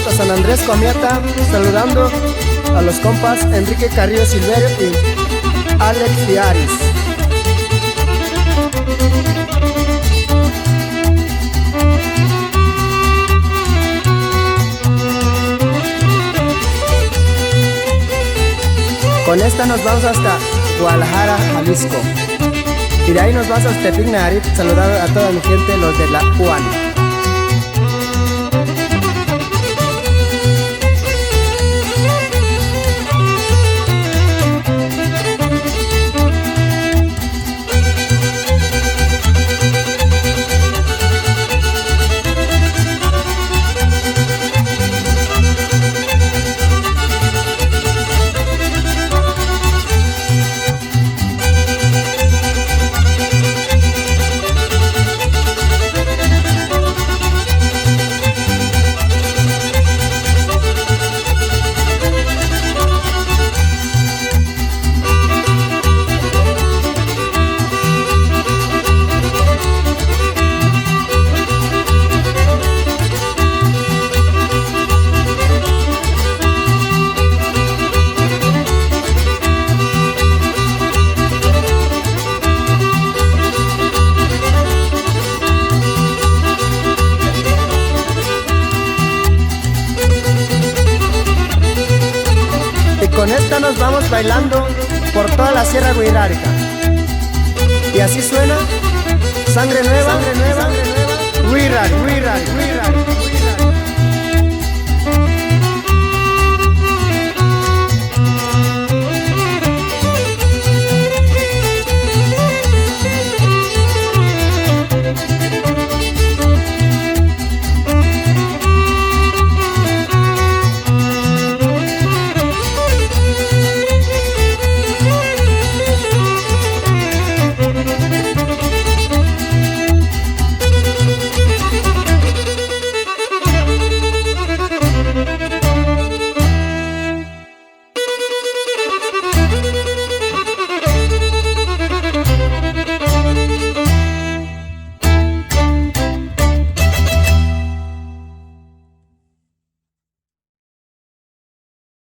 hasta San Andrés Comiata, saludando a los compas Enrique Carrillo Silverio y Alex Diaris. Con esta nos vamos hasta Guadalajara, Jalisco. Y de ahí nos vamos hasta Tepic, Nayarit, saludando a toda mi gente, los de la UAN. Con esta nos vamos bailando por toda la Sierra Guirárika. Y así suena Sangre Nueva, Guirari, Guirari, Guirari.